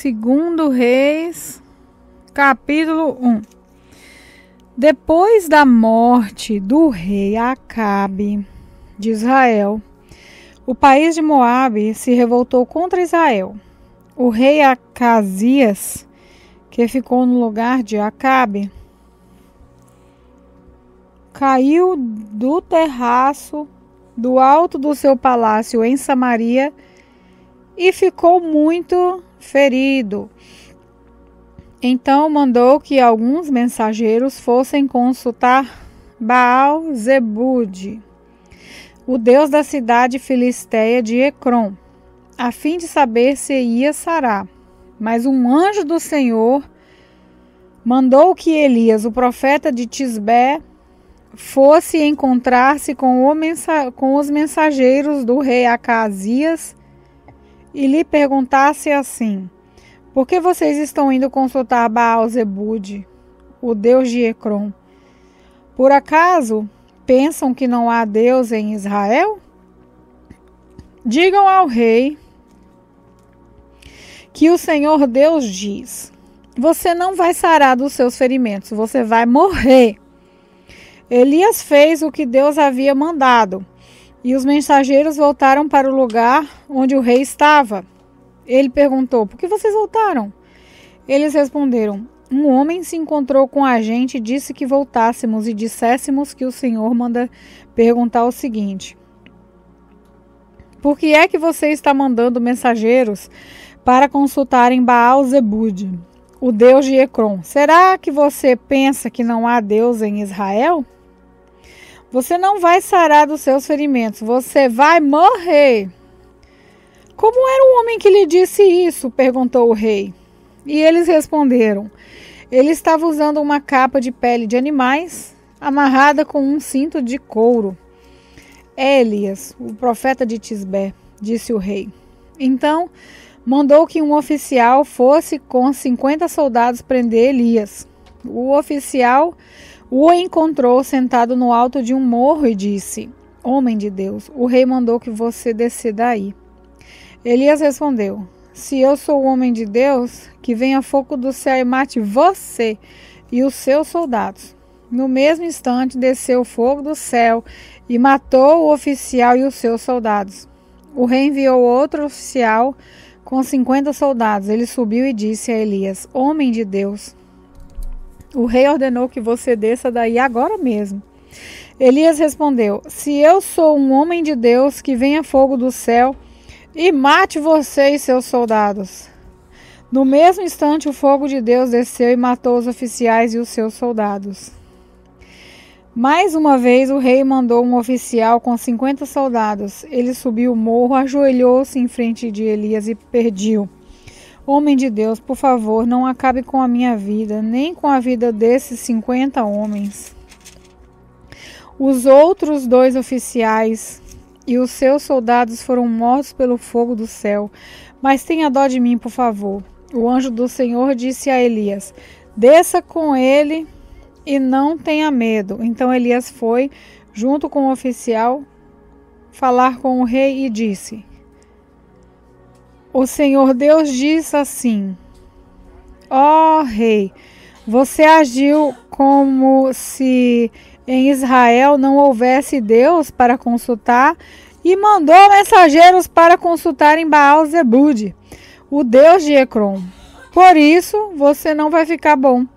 Segundo Reis, capítulo 1. Depois da morte do rei Acabe de Israel, o país de Moabe se revoltou contra Israel. O rei Acasias, que ficou no lugar de Acabe, caiu do terraço do alto do seu palácio em Samaria e ficou muito ferido. Então mandou que alguns mensageiros fossem consultar Baal-zebude, o deus da cidade filisteia de Ecrom, a fim de saber se ia sarar. Mas um anjo do Senhor mandou que Elias, o profeta de Tisbé, fosse encontrar-se com os mensageiros do rei Acasias e lhe perguntasse assim: por que vocês estão indo consultar Baal-zebude, o deus de Ecrom? Por acaso pensam que não há Deus em Israel? Digam ao rei que o Senhor Deus diz: você não vai sarar dos seus ferimentos, você vai morrer. Elias fez o que Deus havia mandado, e os mensageiros voltaram para o lugar onde o rei estava. Ele perguntou: por que vocês voltaram? Eles responderam: um homem se encontrou com a gente e disse que voltássemos e disséssemos que o Senhor manda perguntar o seguinte: por que é que você está mandando mensageiros para consultarem Baal-zebude, o deus de Ecrom? Será que você pensa que não há Deus em Israel? Você não vai sarar dos seus ferimentos, você vai morrer. Como era o homem que lhe disse isso? Perguntou o rei. E eles responderam: ele estava usando uma capa de pele de animais, amarrada com um cinto de couro. É Elias, o profeta de Tisbé, disse o rei. Então mandou que um oficial fosse com 50 soldados prender Elias. O oficial o encontrou sentado no alto de um morro e disse: homem de Deus, o rei mandou que você desça daí. Elias respondeu: se eu sou o homem de Deus, que venha fogo do céu e mate você e os seus soldados. No mesmo instante desceu fogo do céu e matou o oficial e os seus soldados. O rei enviou outro oficial com 50 soldados. Ele subiu e disse a Elias: homem de Deus, o rei ordenou que você desça daí agora mesmo. Elias respondeu: se eu sou um homem de Deus, que venha fogo do céu e mate você e seus soldados. No mesmo instante o fogo de Deus desceu e matou os oficiais e os seus soldados. Mais uma vez o rei mandou um oficial com 50 soldados. Ele subiu o morro, ajoelhou-se em frente de Elias e pediu: homem de Deus, por favor, não acabe com a minha vida, nem com a vida desses 50 homens. Os outros 2 oficiais e os seus soldados foram mortos pelo fogo do céu. Mas tenha dó de mim, por favor. O anjo do Senhor disse a Elias: desça com ele e não tenha medo. Então Elias foi, junto com o oficial, falar com o rei e disse: o Senhor Deus diz assim: ó rei, você agiu como se em Israel não houvesse Deus para consultar e mandou mensageiros para consultarem Baal-zebude, o deus de Ecrom. Por isso você não vai ficar bom,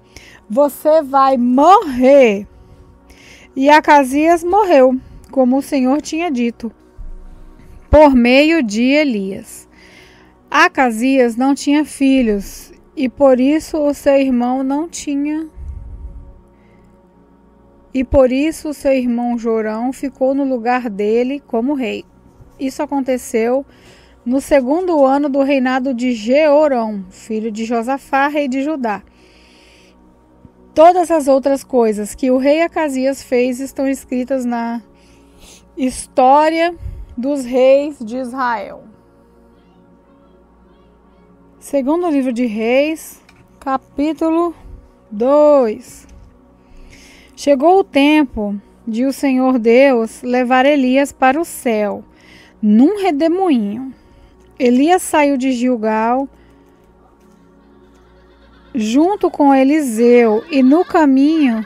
você vai morrer. E Acasias morreu, como o Senhor tinha dito, por meio de Elias. Acasias não tinha filhos, e por isso o seu irmão Jorão ficou no lugar dele como rei. Isso aconteceu no 2º ano do reinado de Jeorão, filho de Josafá, rei de Judá. Todas as outras coisas que o rei Acasias fez estão escritas na história dos reis de Israel. Segundo livro de Reis, capítulo 2. Chegou o tempo de o Senhor Deus levar Elias para o céu, num redemoinho. Elias saiu de Gilgal junto com Eliseu, e no caminho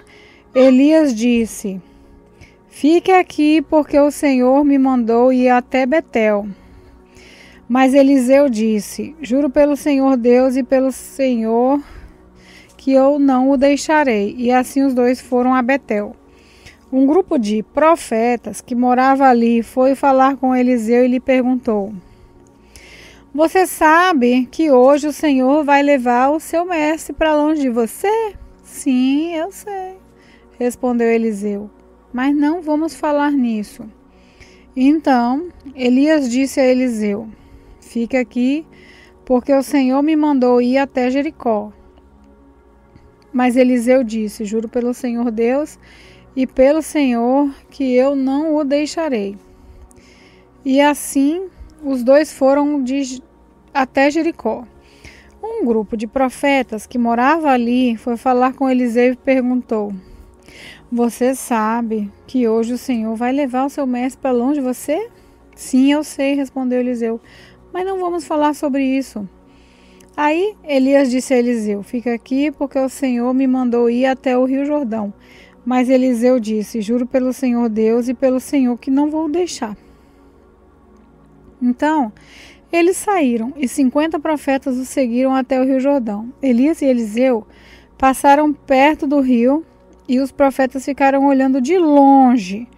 Elias disse: fique aqui, porque o Senhor me mandou ir até Betel. Mas Eliseu disse: juro pelo Senhor Deus e pelo Senhor que eu não o deixarei. E assim os dois foram a Betel. Um grupo de profetas que morava ali foi falar com Eliseu e lhe perguntou: você sabe que hoje o Senhor vai levar o seu mestre para longe de você? Sim, eu sei, respondeu Eliseu, mas não vamos falar nisso. Então Elias disse a Eliseu: fique aqui, porque o Senhor me mandou ir até Jericó. Mas Eliseu disse: juro pelo Senhor Deus e pelo Senhor que eu não o deixarei. E assim os dois foram até Jericó. Um grupo de profetas que morava ali foi falar com Eliseu e perguntou: você sabe que hoje o Senhor vai levar o seu mestre para longe de você? Sim, eu sei, respondeu Eliseu, mas não vamos falar sobre isso. Aí Elias disse a Eliseu: fica aqui, porque o Senhor me mandou ir até o rio Jordão. Mas Eliseu disse: juro pelo Senhor Deus e pelo Senhor que não vou deixar. Então eles saíram, e 50 profetas os seguiram até o rio Jordão. Elias e Eliseu passaram perto do rio, e os profetas ficaram olhando de longe.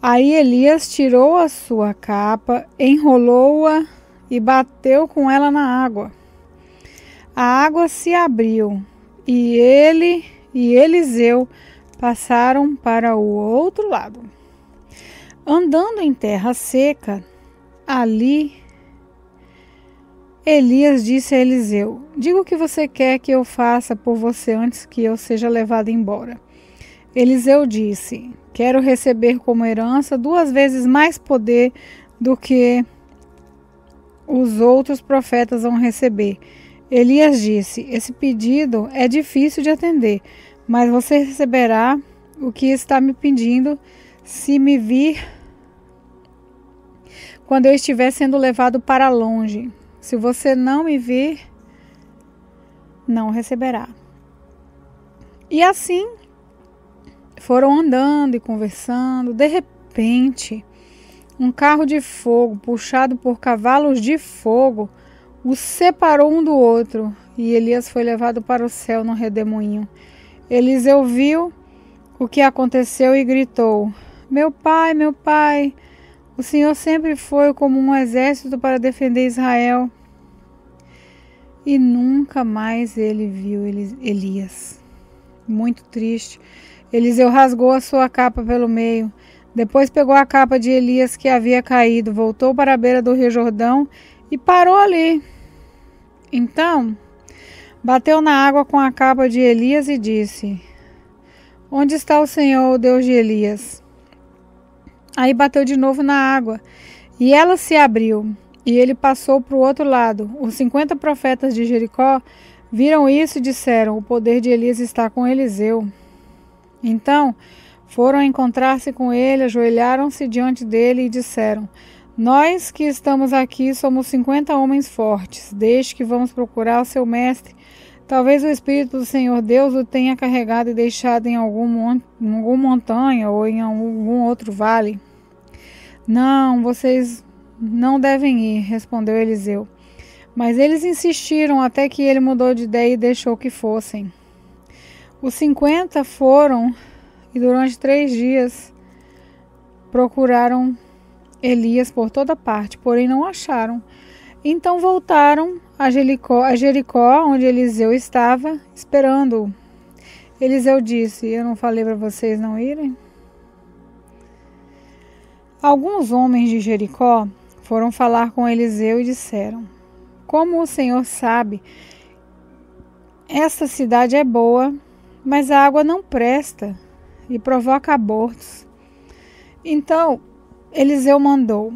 Aí Elias tirou a sua capa, enrolou-a e bateu com ela na água. A água se abriu, e ele e Eliseu passaram para o outro lado. Andando em terra seca, ali Elias disse a Eliseu: diga o que você quer que eu faça por você antes que eu seja levado embora. Eliseu disse: quero receber como herança 2 vezes mais poder do que os outros profetas vão receber. Elias disse: esse pedido é difícil de atender, mas você receberá o que está me pedindo se me vir quando eu estiver sendo levado para longe. Se você não me vir, não receberá. E assim foram andando e conversando. De repente, um carro de fogo, puxado por cavalos de fogo, os separou um do outro, e Elias foi levado para o céu num redemoinho. Eliseu viu o que aconteceu e gritou: meu pai, o Senhor sempre foi como um exército para defender Israel. E nunca mais ele viu Elias. Muito triste, Eliseu rasgou a sua capa pelo meio. Depois pegou a capa de Elias que havia caído, voltou para a beira do rio Jordão e parou ali. Então bateu na água com a capa de Elias e disse: onde está o Senhor, o Deus de Elias? Aí bateu de novo na água, e ela se abriu, e ele passou para o outro lado. Os 50 profetas de Jericó viram isso e disseram: o poder de Elias está com Eliseu. Então foram encontrar-se com ele, ajoelharam-se diante dele e disseram: nós que estamos aqui somos 50 homens fortes. Desde que vamos procurar o seu mestre, talvez o Espírito do Senhor Deus o tenha carregado e deixado em alguma montanha ou em algum outro vale. Não, vocês não devem ir, respondeu Eliseu. Mas eles insistiram até que ele mudou de ideia e deixou que fossem. Os 50 foram e durante 3 dias procuraram Elias por toda parte, porém não acharam. Então voltaram a Jericó, onde Eliseu estava, esperando-o. Eliseu disse: eu não falei para vocês não irem? Alguns homens de Jericó foram falar com Eliseu e disseram: como o Senhor sabe, esta cidade é boa, mas a água não presta e provoca abortos. Então Eliseu mandou: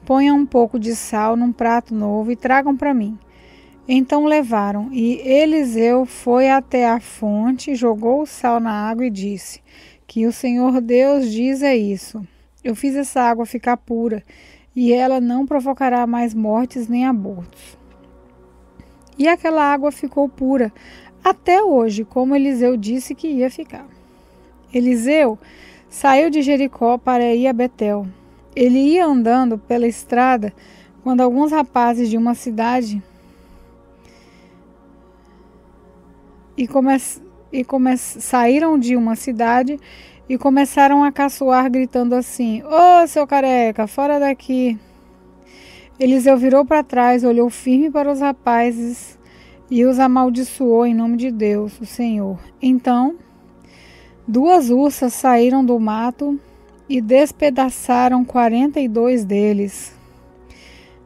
ponham um pouco de sal num prato novo e tragam para mim. Então levaram, e Eliseu foi até a fonte, jogou o sal na água e disse: que o Senhor Deus diz é isso: eu fiz essa água ficar pura, e ela não provocará mais mortes nem abortos. E aquela água ficou pura até hoje, como Eliseu disse que ia ficar. Eliseu saiu de Jericó para ir a Betel. Ele ia andando pela estrada quando alguns rapazes de uma cidade saíram de uma cidade e começaram a caçoar, gritando assim: "Ô, seu careca, fora daqui!" Eliseu virou para trás, olhou firme para os rapazes e os amaldiçoou em nome de Deus, o Senhor. Então, 2 ursas saíram do mato e despedaçaram 42 deles.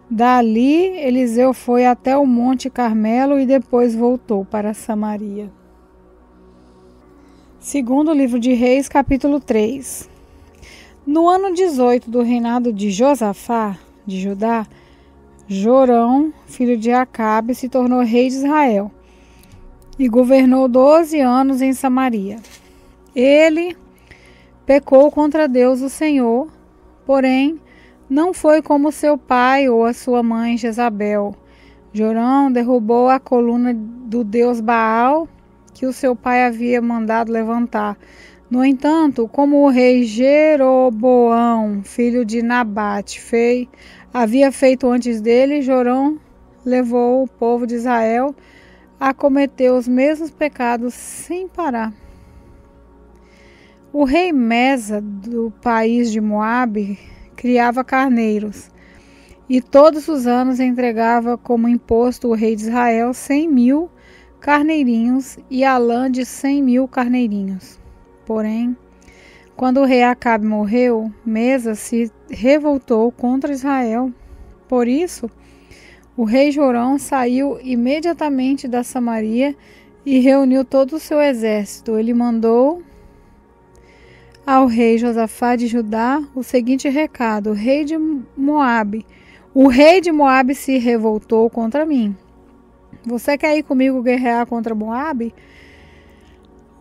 Dali, Eliseu foi até o Monte Carmelo e depois voltou para Samaria. Segundo livro de Reis, capítulo 3. No ano 18 do reinado de Josafá, de Judá, Jorão, filho de Acabe, se tornou rei de Israel e governou 12 anos em Samaria. Ele pecou contra Deus, o Senhor, porém não foi como seu pai ou a sua mãe Jezabel. Jorão derrubou a coluna do deus Baal que o seu pai havia mandado levantar. No entanto, como o rei Jeroboão, filho de Nabate, havia feito antes dele, Jorão levou o povo de Israel a cometer os mesmos pecados sem parar. O rei Mesa, do país de Moabe, criava carneiros, e todos os anos entregava como imposto o rei de Israel 100.000 carneirinhos e a lã de 100.000 carneirinhos. Porém, quando o rei Acabe morreu, Mesa se revoltou contra Israel. Por isso, o rei Jorão saiu imediatamente da Samaria e reuniu todo o seu exército. Ele mandou ao rei Josafá de Judá o seguinte recado: o rei de Moabe se revoltou contra mim. Você quer ir comigo guerrear contra Moabe?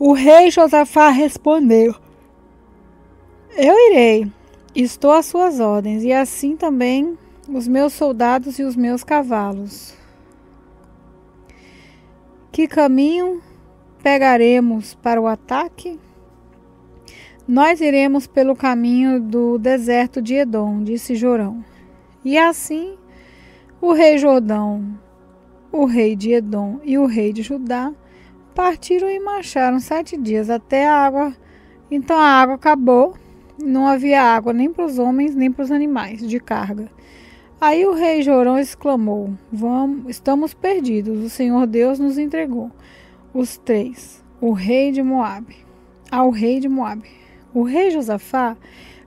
O rei Josafá respondeu: eu irei, estou às suas ordens, e assim também os meus soldados e os meus cavalos. Que caminho pegaremos para o ataque? Nós iremos pelo caminho do deserto de Edom, disse Jorão. E assim o rei Jordão, o rei de Edom e o rei de Judá partiram e marcharam 7 dias até a água. Então a água acabou, não havia água nem para os homens nem para os animais de carga. Aí o rei Jorão exclamou: estamos perdidos, o Senhor Deus nos entregou os 3, ao rei de Moabe. O rei Josafá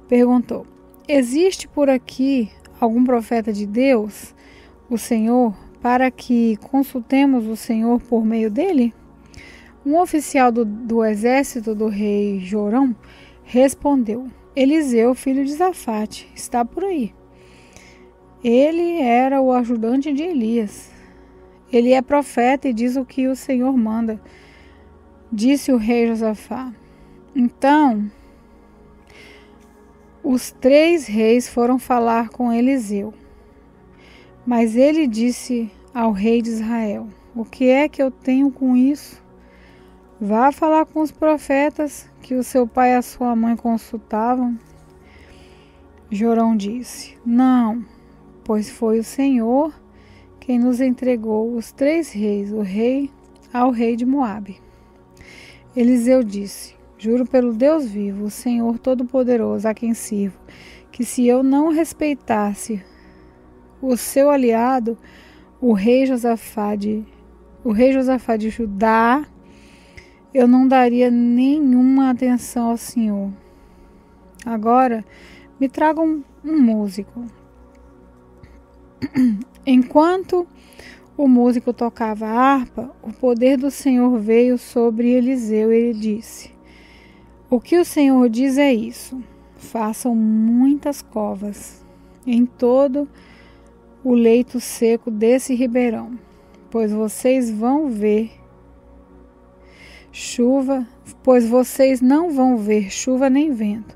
perguntou: existe por aqui algum profeta de Deus, o Senhor, para que consultemos o Senhor por meio dele? Um oficial do exército do rei Jorão respondeu: Eliseu, filho de Safate, está por aí. Ele era o ajudante de Elias. Ele é profeta e diz o que o Senhor manda, disse o rei Josafá. Então, os 3 reis foram falar com Eliseu. Mas ele disse ao rei de Israel: o que é que eu tenho com isso? Vá falar com os profetas que o seu pai e a sua mãe consultavam. Jorão disse: não, pois foi o Senhor quem nos entregou os 3 reis, ao rei de Moabe. Eliseu disse: juro pelo Deus vivo, o Senhor Todo-Poderoso, a quem sirvo, que se eu não respeitasse o seu aliado, o rei Josafá de Judá, eu não daria nenhuma atenção ao Senhor. Agora, me tragam um músico. Enquanto o músico tocava a harpa, o poder do Senhor veio sobre Eliseu e ele disse: o que o Senhor diz é isso: façam muitas covas em todo o leito seco desse ribeirão, pois vocês não vão ver chuva nem vento,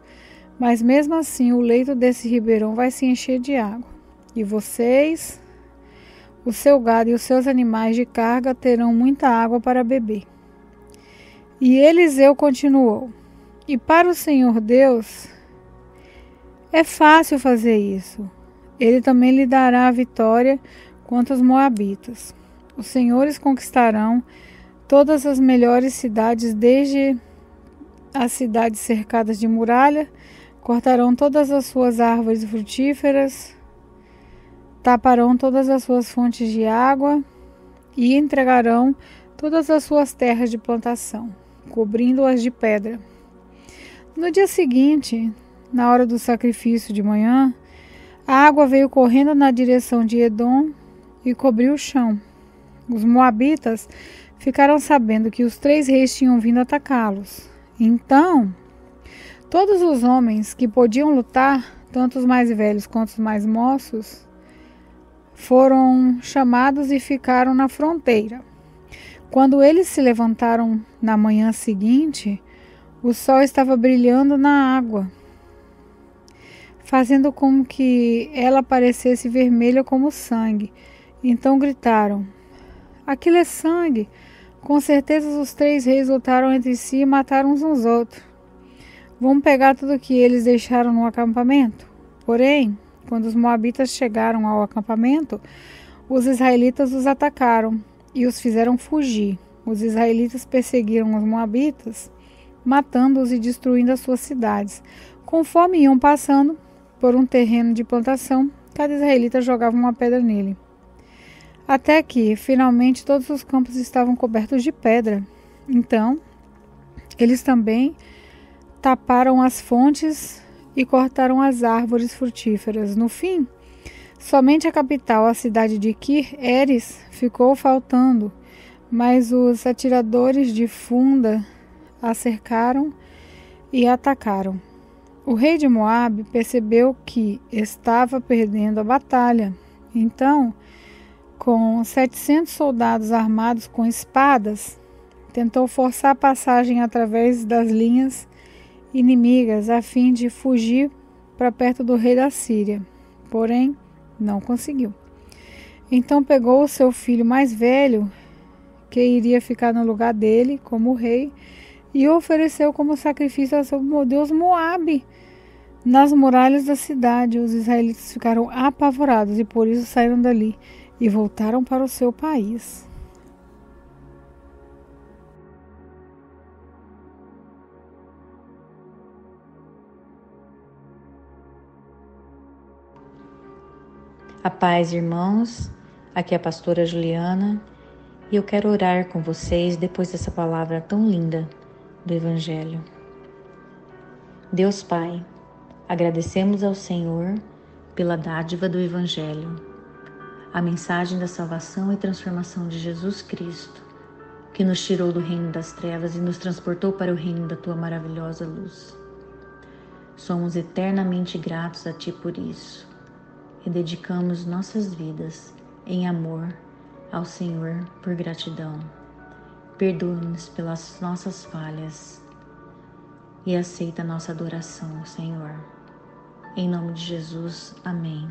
mas mesmo assim o leito desse ribeirão vai se encher de água, e vocês O seu gado e os seus animais de carga terão muita água para beber. E Eliseu continuou: E para o Senhor Deus é fácil fazer isso. Ele também lhe dará a vitória contra os moabitas. Os senhores conquistarão todas as melhores cidades, desde as cidades cercadas de muralha, cortarão todas as suas árvores frutíferas, taparão todas as suas fontes de água e entregarão todas as suas terras de plantação, cobrindo-as de pedra. No dia seguinte, na hora do sacrifício de manhã, a água veio correndo na direção de Edom e cobriu o chão. Os moabitas ficaram sabendo que os 3 reis tinham vindo atacá-los. Então, todos os homens que podiam lutar, tanto os mais velhos quanto os mais moços, foram chamados e ficaram na fronteira. Quando eles se levantaram na manhã seguinte, o sol estava brilhando na água, fazendo com que ela parecesse vermelha como sangue. Então gritaram: Aquilo é sangue! Com certeza os 3 reis lutaram entre si e mataram uns aos outros. Vamos pegar tudo que eles deixaram no acampamento? Porém, quando os moabitas chegaram ao acampamento, os israelitas os atacaram e os fizeram fugir. Os israelitas perseguiram os moabitas, matando-os e destruindo as suas cidades. Conforme iam passando por um terreno de plantação, cada israelita jogava uma pedra nele. Até que, finalmente, todos os campos estavam cobertos de pedra. Então, eles também taparam as fontes e cortaram as árvores frutíferas. No fim, somente a capital, a cidade de Kir-Eres, ficou faltando, mas os atiradores de funda a cercaram e atacaram. O rei de Moabe percebeu que estava perdendo a batalha. Então, com 700 soldados armados com espadas, tentou forçar a passagem através das linhas inimigas a fim de fugir para perto do rei da Síria. Porém, não conseguiu. Então pegou o seu filho mais velho, que iria ficar no lugar dele como rei, e o ofereceu como sacrifício ao seu deus Moabe nas muralhas da cidade. Os israelitas ficaram apavorados e por isso saíram dali e voltaram para o seu país. A paz, irmãos, aqui é a pastora Juliana e eu quero orar com vocês depois dessa palavra tão linda do Evangelho. Deus Pai, agradecemos ao Senhor pela dádiva do Evangelho, a mensagem da salvação e transformação de Jesus Cristo, que nos tirou do reino das trevas e nos transportou para o reino da Tua maravilhosa luz. Somos eternamente gratos a Ti por isso e dedicamos nossas vidas em amor ao Senhor por gratidão. Perdoa-nos pelas nossas falhas e aceita nossa adoração, Senhor. Em nome de Jesus, amém.